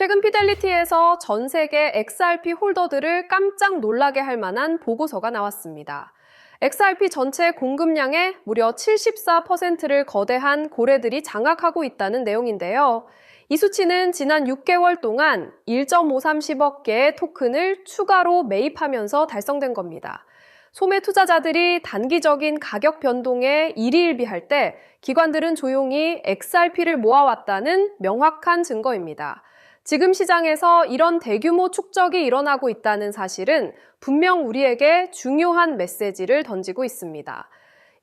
최근 피델리티에서 전 세계 XRP 홀더들을 깜짝 놀라게 할 만한 보고서가 나왔습니다. XRP 전체 공급량의 무려 74%를 거대한 고래들이 장악하고 있다는 내용인데요. 이 수치는 지난 6개월 동안 1.530억 개의 토큰을 추가로 매입하면서 달성된 겁니다. 소매 투자자들이 단기적인 가격 변동에 일희일비할 때 기관들은 조용히 XRP를 모아왔다는 명확한 증거입니다. 지금 시장에서 이런 대규모 축적이 일어나고 있다는 사실은 분명 우리에게 중요한 메시지를 던지고 있습니다.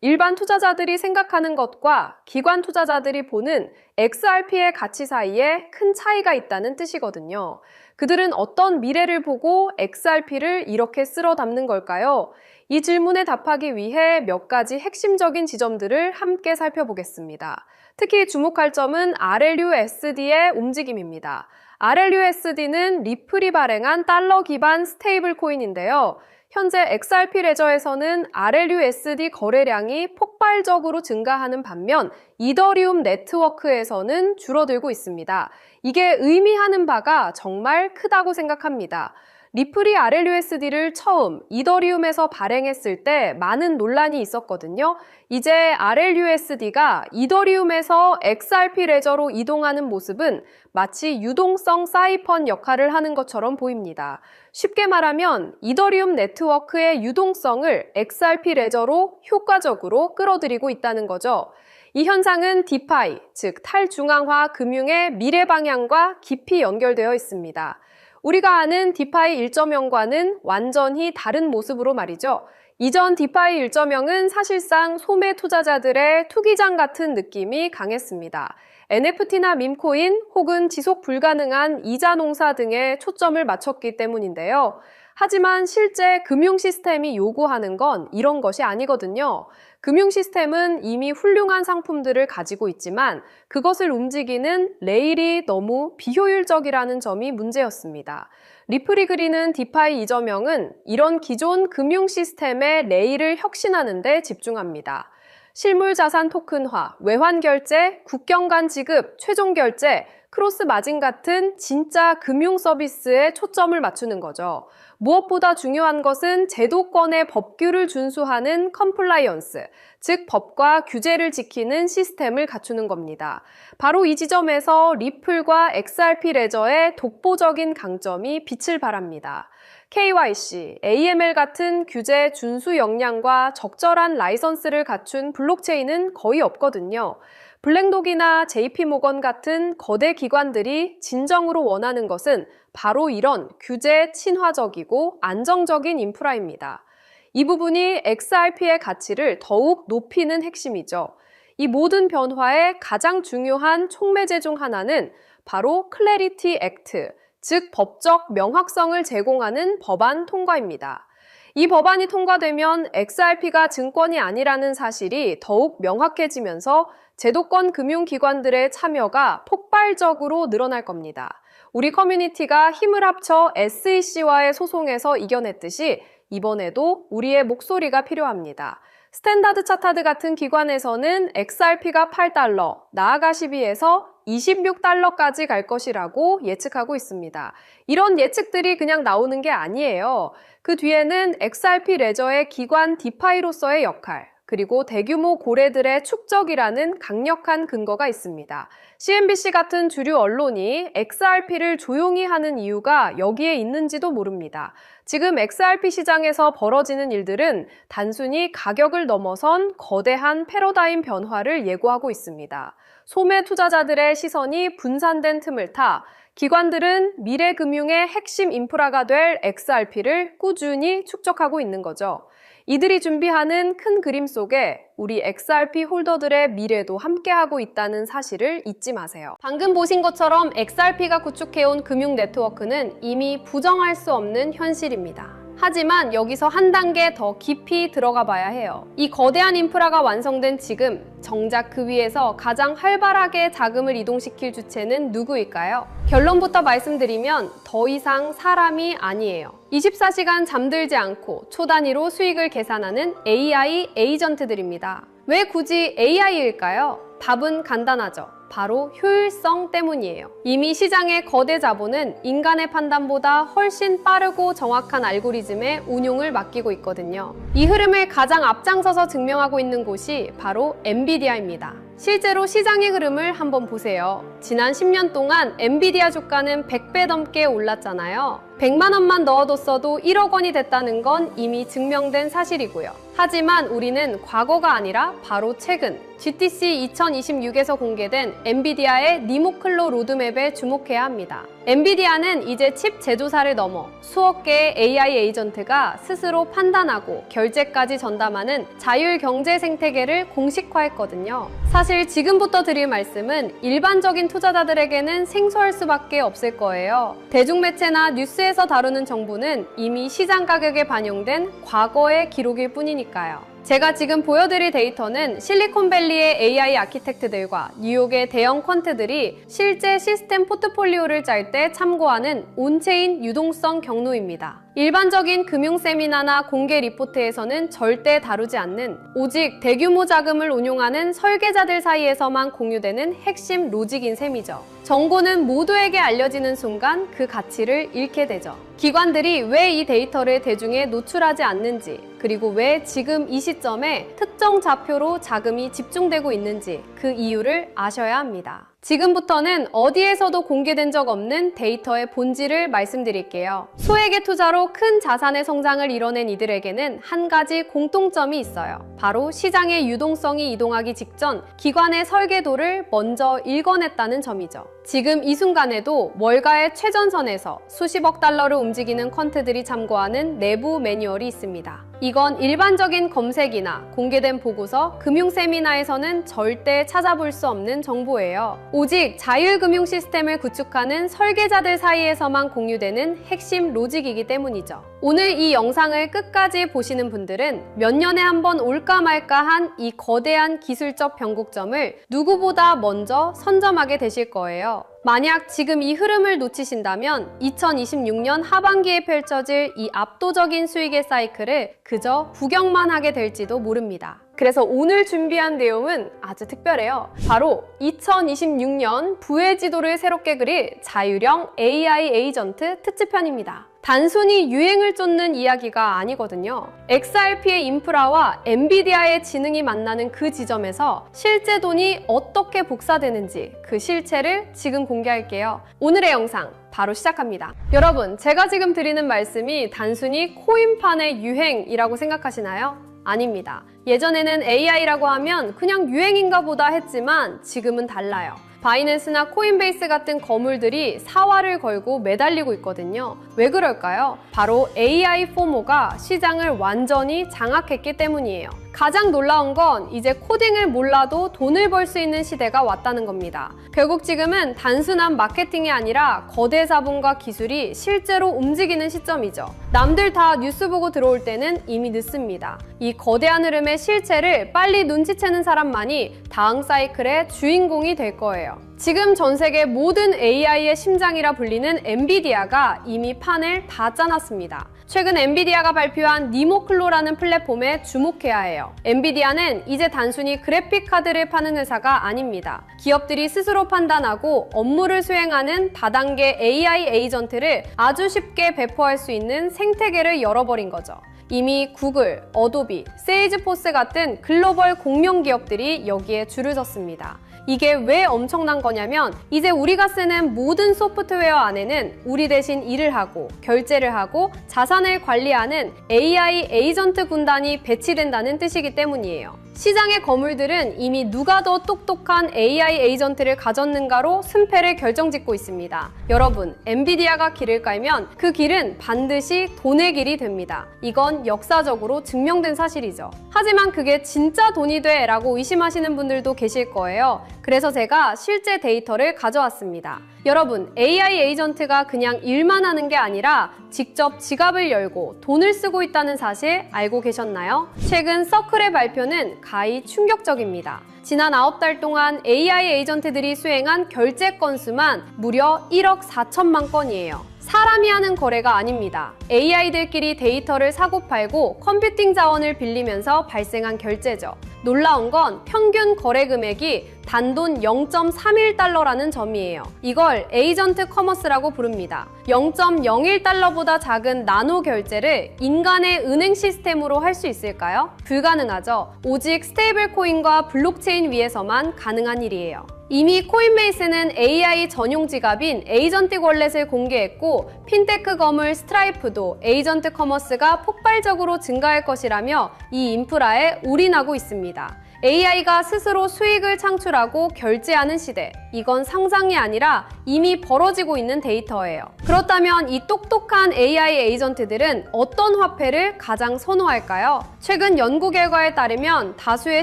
일반 투자자들이 생각하는 것과 기관 투자자들이 보는 XRP의 가치 사이에 큰 차이가 있다는 뜻이거든요. 그들은 어떤 미래를 보고 XRP를 이렇게 쓸어 담는 걸까요? 이 질문에 답하기 위해 몇 가지 핵심적인 지점들을 함께 살펴보겠습니다. 특히 주목할 점은 RLUSD의 움직임입니다. RLUSD는 리플이 발행한 달러 기반 스테이블 코인인데요. 현재 XRP 레저에서는 RLUSD 거래량이 폭발적으로 증가하는 반면 이더리움 네트워크에서는 줄어들고 있습니다. 이게 의미하는 바가 정말 크다고 생각합니다. 리플이 RLUSD를 처음 이더리움에서 발행했을 때 많은 논란이 있었거든요. 이제 RLUSD가 이더리움에서 XRP 레저로 이동하는 모습은 마치 유동성 사이펀 역할을 하는 것처럼 보입니다. 쉽게 말하면 이더리움 네트워크의 유동성을 XRP 레저로 효과적으로 끌어들이고 있다는 거죠. 이 현상은 디파이, 즉 탈중앙화 금융의 미래 방향과 깊이 연결되어 있습니다. 우리가 아는 디파이 1.0과는 완전히 다른 모습으로 말이죠. 이전 디파이 1.0은 사실상 소매 투자자들의 투기장 같은 느낌이 강했습니다. NFT나 밈코인 혹은 지속 불가능한 이자 농사 등에 초점을 맞췄기 때문인데요. 하지만 실제 금융 시스템이 요구하는 건 이런 것이 아니거든요. 금융 시스템은 이미 훌륭한 상품들을 가지고 있지만 그것을 움직이는 레일이 너무 비효율적이라는 점이 문제였습니다. 리플이 그리는 디파이 2.0은 이런 기존 금융 시스템의 레일을 혁신하는 데 집중합니다. 실물 자산 토큰화, 외환 결제, 국경 간 지급, 최종 결제, 크로스 마진 같은 진짜 금융 서비스에 초점을 맞추는 거죠. 무엇보다 중요한 것은 제도권의 법규를 준수하는 컴플라이언스, 즉 법과 규제를 지키는 시스템을 갖추는 겁니다. 바로 이 지점에서 리플과 XRP 레저의 독보적인 강점이 빛을 발합니다. KYC, AML 같은 규제 준수 역량과 적절한 라이선스를 갖춘 블록체인은 거의 없거든요. 블랙록이나 JP모건 같은 거대 기관들이 진정으로 원하는 것은 바로 이런 규제 친화적이고 안정적인 인프라입니다. 이 부분이 XRP의 가치를 더욱 높이는 핵심이죠. 이 모든 변화의 가장 중요한 촉매제 중 하나는 바로 클래리티 액트, 즉 법적 명확성을 제공하는 법안 통과입니다. 이 법안이 통과되면 XRP가 증권이 아니라는 사실이 더욱 명확해지면서 제도권 금융기관들의 참여가 폭발적으로 늘어날 겁니다. 우리 커뮤니티가 힘을 합쳐 SEC와의 소송에서 이겨냈듯이 이번에도 우리의 목소리가 필요합니다. 스탠다드 차타드 같은 기관에서는 XRP가 8달러, 나아가 12에서 26달러까지 갈 것이라고 예측하고 있습니다. 이런 예측들이 그냥 나오는 게 아니에요. 그 뒤에는 XRP 레저의 기관 디파이로서의 역할, 그리고 대규모 고래들의 축적이라는 강력한 근거가 있습니다. CNBC 같은 주류 언론이 XRP를 조용히 하는 이유가 여기에 있는지도 모릅니다. 지금 XRP 시장에서 벌어지는 일들은 단순히 가격을 넘어선 거대한 패러다임 변화를 예고하고 있습니다. 소매 투자자들의 시선이 분산된 틈을 타 기관들은 미래 금융의 핵심 인프라가 될 XRP를 꾸준히 축적하고 있는 거죠. 이들이 준비하는 큰 그림 속에 우리 XRP 홀더들의 미래도 함께하고 있다는 사실을 잊지 마세요. 방금 보신 것처럼 XRP가 구축해온 금융 네트워크는 이미 부정할 수 없는 현실입니다. 하지만 여기서 한 단계 더 깊이 들어가 봐야 해요. 이 거대한 인프라가 완성된 지금, 정작 그 위에서 가장 활발하게 자금을 이동시킬 주체는 누구일까요? 결론부터 말씀드리면 더 이상 사람이 아니에요. 24시간 잠들지 않고 초 단위로 수익을 계산하는 AI 에이전트들입니다. 왜 굳이 AI일까요? 답은 간단하죠. 바로 효율성 때문이에요. 이미 시장의 거대 자본은 인간의 판단보다 훨씬 빠르고 정확한 알고리즘의 운용을 맡기고 있거든요. 이 흐름을 가장 앞장서서 증명하고 있는 곳이 바로 엔비디아입니다. 실제로 시장의 흐름을 한번 보세요. 지난 10년 동안 엔비디아 주가는 100배 넘게 올랐잖아요. 100만 원만 넣어뒀어도 1억 원이 됐다는 건 이미 증명된 사실이고요. 하지만 우리는 과거가 아니라 바로 최근 GTC 2026에서 공개된 엔비디아의 니모클로 로드맵에 주목해야 합니다. 엔비디아는 이제 칩 제조사를 넘어 수억 개의 AI 에이전트가 스스로 판단하고 결제까지 전담하는 자율 경제 생태계를 공식화했거든요. 사실 지금부터 드릴 말씀은 일반적인 투자자들에게는 생소할 수밖에 없을 거예요. 대중매체나 뉴스에서 다루는 정보는 이미 시장 가격에 반영된 과거의 기록일 뿐이니까요. 제가 지금 보여드릴 데이터는 실리콘밸리의 AI 아키텍트들과 뉴욕의 대형 퀀트들이 실제 시스템 포트폴리오를 짤 때 참고하는 온체인 유동성 경로입니다. 일반적인 금융 세미나나 공개 리포트에서는 절대 다루지 않는 오직 대규모 자금을 운용하는 설계자들 사이에서만 공유되는 핵심 로직인 셈이죠. 정보는 모두에게 알려지는 순간 그 가치를 잃게 되죠. 기관들이 왜 이 데이터를 대중에 노출하지 않는지, 그리고 왜 지금 이 시점에 특정 좌표로 자금이 집중되고 있는지 그 이유를 아셔야 합니다. 지금부터는 어디에서도 공개된 적 없는 데이터의 본질을 말씀드릴게요. 소액의 투자로 큰 자산의 성장을 이뤄낸 이들에게는 한 가지 공통점이 있어요. 바로 시장의 유동성이 이동하기 직전 기관의 설계도를 먼저 읽어냈다는 점이죠. 지금 이 순간에도 월가의 최전선에서 수십억 달러를 움직이는 퀀트들이 참고하는 내부 매뉴얼이 있습니다. 이건 일반적인 검색이나 공개된 보고서, 금융 세미나에서는 절대 찾아볼 수 없는 정보예요. 오직 자율금융 시스템을 구축하는 설계자들 사이에서만 공유되는 핵심 로직이기 때문이죠. 오늘 이 영상을 끝까지 보시는 분들은 몇 년에 한 번 올까 말까한 이 거대한 기술적 변곡점을 누구보다 먼저 선점하게 되실 거예요. 만약 지금 이 흐름을 놓치신다면 2026년 하반기에 펼쳐질 이 압도적인 수익의 사이클을 그저 구경만 하게 될지도 모릅니다. 그래서 오늘 준비한 내용은 아주 특별해요. 바로 2026년 부의 지도를 새롭게 그릴 자율형 AI 에이전트 특집편입니다. 단순히 유행을 쫓는 이야기가 아니거든요. XRP의 인프라와 엔비디아의 지능이 만나는 그 지점에서 실제 돈이 어떻게 복사되는지 그 실체를 지금 공개할게요. 오늘의 영상 바로 시작합니다. 여러분, 제가 지금 드리는 말씀이 단순히 코인판의 유행이라고 생각하시나요? 아닙니다. 예전에는 AI라고 하면 그냥 유행인가 보다 했지만 지금은 달라요. 바이낸스나 코인베이스 같은 거물들이 사활을 걸고 매달리고 있거든요. 왜 그럴까요? 바로 AI 포모가 시장을 완전히 장악했기 때문이에요. 가장 놀라운 건 이제 코딩을 몰라도 돈을 벌 수 있는 시대가 왔다는 겁니다. 결국 지금은 단순한 마케팅이 아니라 거대 자본과 기술이 실제로 움직이는 시점이죠. 남들 다 뉴스 보고 들어올 때는 이미 늦습니다. 이 거대한 흐름의 실체를 빨리 눈치채는 사람만이 다음 사이클의 주인공이 될 거예요. 지금 전 세계 모든 AI의 심장이라 불리는 엔비디아가 이미 판을 다 짜놨습니다. 최근 엔비디아가 발표한 니모클로라는 플랫폼에 주목해야 해요. 엔비디아는 이제 단순히 그래픽 카드를 파는 회사가 아닙니다. 기업들이 스스로 판단하고 업무를 수행하는 다단계 AI 에이전트를 아주 쉽게 배포할 수 있는 생태계를 열어버린 거죠. 이미 구글, 어도비, 세일즈포스 같은 글로벌 공룡 기업들이 여기에 줄을 섰습니다. 이게 왜 엄청난 거냐면 이제 우리가 쓰는 모든 소프트웨어 안에는 우리 대신 일을 하고 결제를 하고 자산을 관리하는 AI 에이전트 군단이 배치된다는 뜻이기 때문이에요. 시장의 거물들은 이미 누가 더 똑똑한 AI 에이전트를 가졌는가로 승패를 결정짓고 있습니다. 여러분, 엔비디아가 길을 깔면 그 길은 반드시 돈의 길이 됩니다. 이건 역사적으로 증명된 사실이죠. 하지만 그게 진짜 돈이 돼? 라고 의심하시는 분들도 계실 거예요. 그래서 제가 실제 데이터를 가져왔습니다. 여러분, AI 에이전트가 그냥 일만 하는 게 아니라 직접 지갑을 열고 돈을 쓰고 있다는 사실 알고 계셨나요? 최근 서클의 발표는 가히 충격적입니다. 지난 9달 동안 AI 에이전트들이 수행한 결제 건수만 무려 1억 4천만 건이에요. 사람이 하는 거래가 아닙니다. AI들끼리 데이터를 사고팔고 컴퓨팅 자원을 빌리면서 발생한 결제죠. 놀라운 건 평균 거래 금액이 단돈 0.31달러라는 점이에요. 이걸 에이전트 커머스라고 부릅니다. 0.01달러보다 작은 나노 결제를 인간의 은행 시스템으로 할 수 있을까요? 불가능하죠. 오직 스테이블 코인과 블록체인 위에서만 가능한 일이에요. 이미 코인베이스는 AI 전용 지갑인 에이전트 월렛을 공개했고, 핀테크 거물 스트라이프도 에이전트 커머스가 폭발적으로 증가할 것이라며 이 인프라에 올인하고 있습니다. AI가 스스로 수익을 창출하고 결제하는 시대. 이건 상상이 아니라 이미 벌어지고 있는 데이터예요. 그렇다면 이 똑똑한 AI 에이전트들은 어떤 화폐를 가장 선호할까요? 최근 연구 결과에 따르면 다수의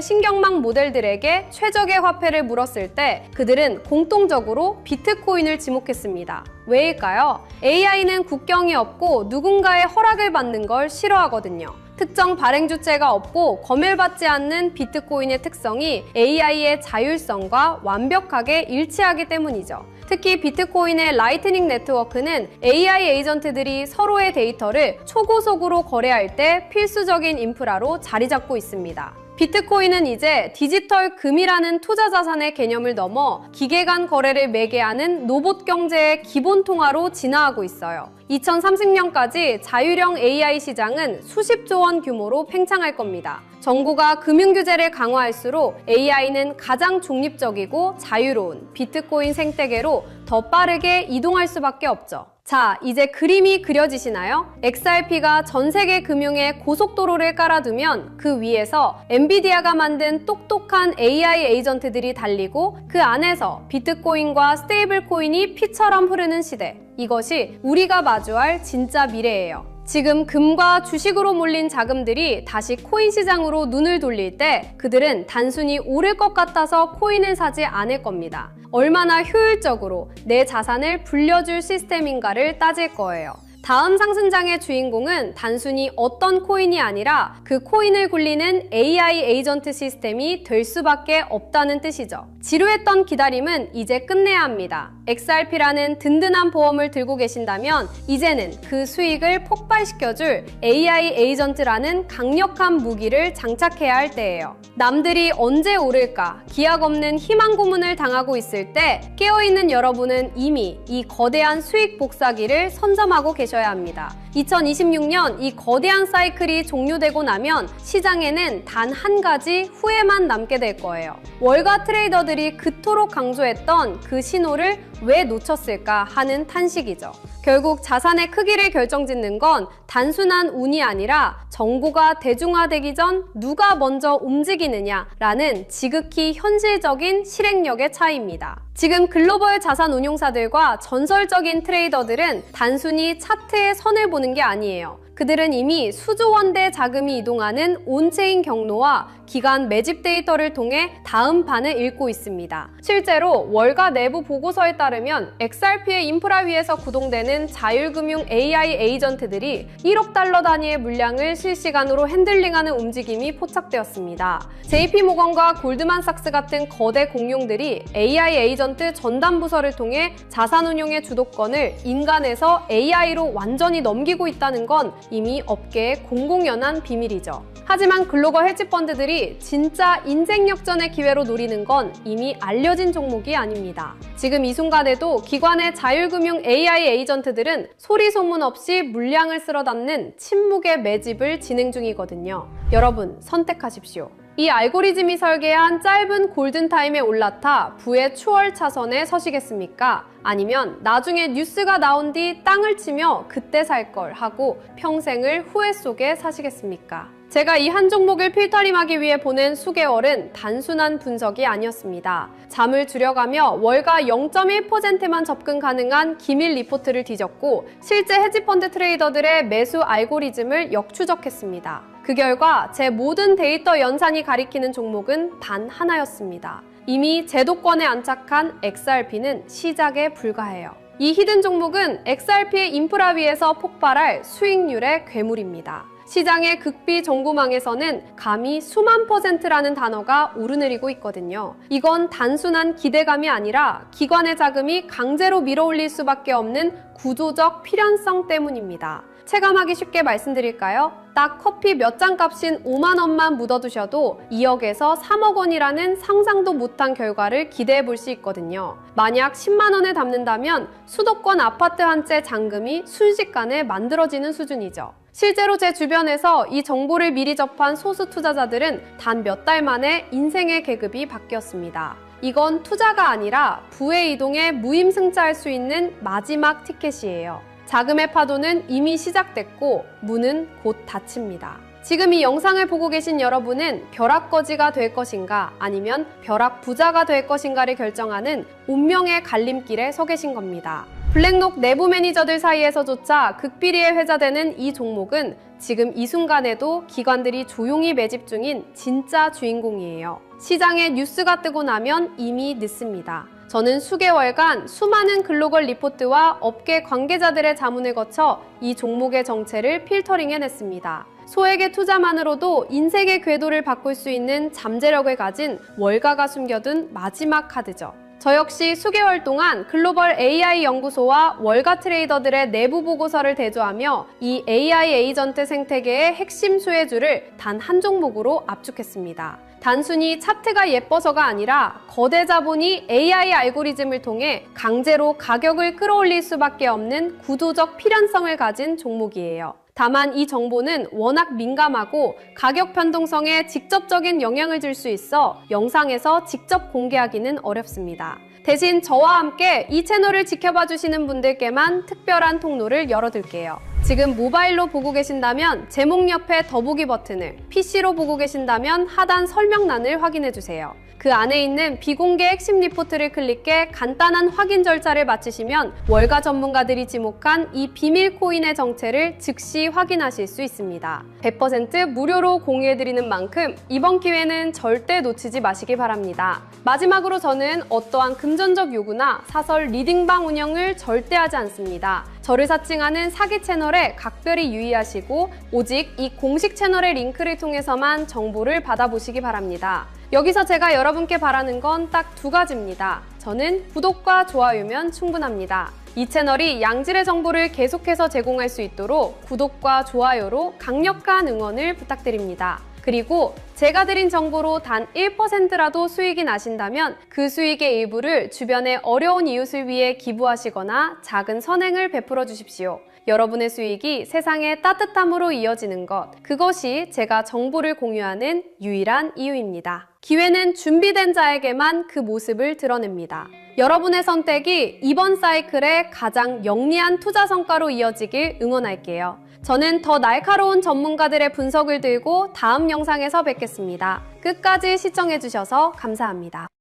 신경망 모델들에게 최적의 화폐를 물었을 때 그들은 공통적으로 비트코인을 지목했습니다. 왜일까요? AI는 국경이 없고 누군가의 허락을 받는 걸 싫어하거든요. 특정 발행 주체가 없고 검열받지 않는 비트코인의 특성이 AI의 자율성과 완벽하게 일치하기 때문이죠. 특히 비트코인의 라이트닝 네트워크는 AI 에이전트들이 서로의 데이터를 초고속으로 거래할 때 필수적인 인프라로 자리 잡고 있습니다. 비트코인은 이제 디지털 금이라는 투자 자산의 개념을 넘어 기계 간 거래를 매개하는 로봇 경제의 기본 통화로 진화하고 있어요. 2030년까지 자율형 AI 시장은 수십조 원 규모로 팽창할 겁니다. 정부가 금융 규제를 강화할수록 AI는 가장 중립적이고 자유로운 비트코인 생태계로 더 빠르게 이동할 수밖에 없죠. 자, 이제 그림이 그려지시나요? XRP가 전 세계 금융에 고속도로를 깔아두면 그 위에서 엔비디아가 만든 똑똑한 AI 에이전트들이 달리고 그 안에서 비트코인과 스테이블 코인이 피처럼 흐르는 시대. 이것이 우리가 마주할 진짜 미래예요. 지금 금과 주식으로 몰린 자금들이 다시 코인 시장으로 눈을 돌릴 때 그들은 단순히 오를 것 같아서 코인을 사지 않을 겁니다. 얼마나 효율적으로 내 자산을 불려줄 시스템인가를 따질 거예요. 다음 상승장의 주인공은 단순히 어떤 코인이 아니라 그 코인을 굴리는 AI 에이전트 시스템이 될 수밖에 없다는 뜻이죠. 지루했던 기다림은 이제 끝내야 합니다. XRP라는 든든한 보험을 들고 계신다면 이제는 그 수익을 폭발시켜줄 AI 에이전트라는 강력한 무기를 장착해야 할 때예요. 남들이 언제 오를까 기약 없는 희망 고문을 당하고 있을 때 깨어있는 여러분은 이미 이 거대한 수익 복사기를 선점하고 계셔야 합니다. 2026년 이 거대한 사이클이 종료되고 나면 시장에는 단 한 가지 후회만 남게 될 거예요. 월가 트레이더들이 그토록 강조했던 그 신호를 왜 놓쳤을까 하는 탄식이죠. 결국 자산의 크기를 결정짓는 건 단순한 운이 아니라 정보가 대중화되기 전 누가 먼저 움직이느냐라는 지극히 현실적인 실행력의 차이입니다. 지금 글로벌 자산 운용사들과 전설적인 트레이더들은 단순히 차트의 선을 보는 게 아니에요. 그들은 이미 수조 원대 자금이 이동하는 온체인 경로와 기간 매집 데이터를 통해 다음 판을 읽고 있습니다. 실제로 월가 내부 보고서에 따르면 XRP의 인프라 위에서 구동되는 자율금융 AI 에이전트들이 1억 달러 단위의 물량을 실시간으로 핸들링하는 움직임이 포착되었습니다. JP모건과 골드만삭스 같은 거대 공룡들이 AI 에이전트 전담 부서를 통해 자산운용의 주도권을 인간에서 AI로 완전히 넘기고 있다는 건 이미 업계의 공공연한 비밀이죠. 하지만 글로벌 헤지펀드들이 진짜 인생 역전의 기회로 노리는 건 이미 알려진 종목이 아닙니다. 지금 이 순간에도 기관의 자율금융 AI 에이전트들은 소리 소문 없이 물량을 쓸어 담는 침묵의 매집을 진행 중이거든요. 여러분, 선택하십시오. 이 알고리즘이 설계한 짧은 골든타임에 올라타 부의 추월 차선에 서시겠습니까? 아니면 나중에 뉴스가 나온 뒤 땅을 치며 그때 살 걸 하고 평생을 후회 속에 사시겠습니까? 제가 이 한 종목을 필터링하기 위해 보낸 수개월은 단순한 분석이 아니었습니다. 잠을 줄여가며 월가 0.1%만 접근 가능한 기밀 리포트를 뒤졌고 실제 헤지펀드 트레이더들의 매수 알고리즘을 역추적했습니다. 그 결과 제 모든 데이터 연산이 가리키는 종목은 단 하나였습니다. 이미 제도권에 안착한 XRP는 시작에 불과해요. 이 히든 종목은 XRP의 인프라 위에서 폭발할 수익률의 괴물입니다. 시장의 극비 정보망에서는 감히 수만 %라는 단어가 오르내리고 있거든요. 이건 단순한 기대감이 아니라 기관의 자금이 강제로 밀어올릴 수밖에 없는 구조적 필연성 때문입니다. 체감하기 쉽게 말씀드릴까요? 딱 커피 몇 잔 값인 5만 원만 묻어두셔도 2억에서 3억 원이라는 상상도 못한 결과를 기대해 볼 수 있거든요. 만약 10만 원을 담는다면 수도권 아파트 한 채 잔금이 순식간에 만들어지는 수준이죠. 실제로 제 주변에서 이 정보를 미리 접한 소수 투자자들은 단 몇 달 만에 인생의 계급이 바뀌었습니다. 이건 투자가 아니라 부의 이동에 무임승차할 수 있는 마지막 티켓이에요. 자금의 파도는 이미 시작됐고 문은 곧 닫힙니다. 지금 이 영상을 보고 계신 여러분은 벼락거지가 될 것인가 아니면 벼락부자가 될 것인가를 결정하는 운명의 갈림길에 서 계신 겁니다. 블랙록 내부 매니저들 사이에서조차 극비리에 회자되는 이 종목은 지금 이 순간에도 기관들이 조용히 매집 중인 진짜 주인공이에요. 시장에 뉴스가 뜨고 나면 이미 늦습니다. 저는 수개월간 수많은 글로벌 리포트와 업계 관계자들의 자문을 거쳐 이 종목의 정체를 필터링해냈습니다. 소액의 투자만으로도 인생의 궤도를 바꿀 수 있는 잠재력을 가진 월가가 숨겨둔 마지막 카드죠. 저 역시 수개월 동안 글로벌 AI 연구소와 월가 트레이더들의 내부 보고서를 대조하며 이 AI 에이전트 생태계의 핵심 수혜주를 단 한 종목으로 압축했습니다. 단순히 차트가 예뻐서가 아니라 거대 자본이 AI 알고리즘을 통해 강제로 가격을 끌어올릴 수밖에 없는 구조적 필연성을 가진 종목이에요. 다만 이 정보는 워낙 민감하고 가격 변동성에 직접적인 영향을 줄 수 있어 영상에서 직접 공개하기는 어렵습니다. 대신 저와 함께 이 채널을 지켜봐 주시는 분들께만 특별한 통로를 열어둘게요. 지금 모바일로 보고 계신다면 제목 옆에 더보기 버튼을, PC로 보고 계신다면 하단 설명란을 확인해주세요. 그 안에 있는 비공개 핵심 리포트를 클릭해 간단한 확인 절차를 마치시면 월가 전문가들이 지목한 이 비밀 코인의 정체를 즉시 확인하실 수 있습니다. 100% 무료로 공유해드리는 만큼 이번 기회는 절대 놓치지 마시기 바랍니다. 마지막으로 저는 어떠한 금전적 요구나 사설 리딩방 운영을 절대 하지 않습니다. 저를 사칭하는 사기 채널에 각별히 유의하시고 오직 이 공식 채널의 링크를 통해서만 정보를 받아보시기 바랍니다. 여기서 제가 여러분께 바라는 건 딱 두 가지입니다. 저는 구독과 좋아요면 충분합니다. 이 채널이 양질의 정보를 계속해서 제공할 수 있도록 구독과 좋아요로 강력한 응원을 부탁드립니다. 그리고 제가 드린 정보로 단 1%라도 수익이 나신다면 그 수익의 일부를 주변의 어려운 이웃을 위해 기부하시거나 작은 선행을 베풀어 주십시오. 여러분의 수익이 세상의 따뜻함으로 이어지는 것, 그것이 제가 정보를 공유하는 유일한 이유입니다. 기회는 준비된 자에게만 그 모습을 드러냅니다. 여러분의 선택이 이번 사이클의 가장 영리한 투자 성과로 이어지길 응원할게요. 저는 더 날카로운 전문가들의 분석을 들고 다음 영상에서 뵙겠습니다. 끝까지 시청해주셔서 감사합니다.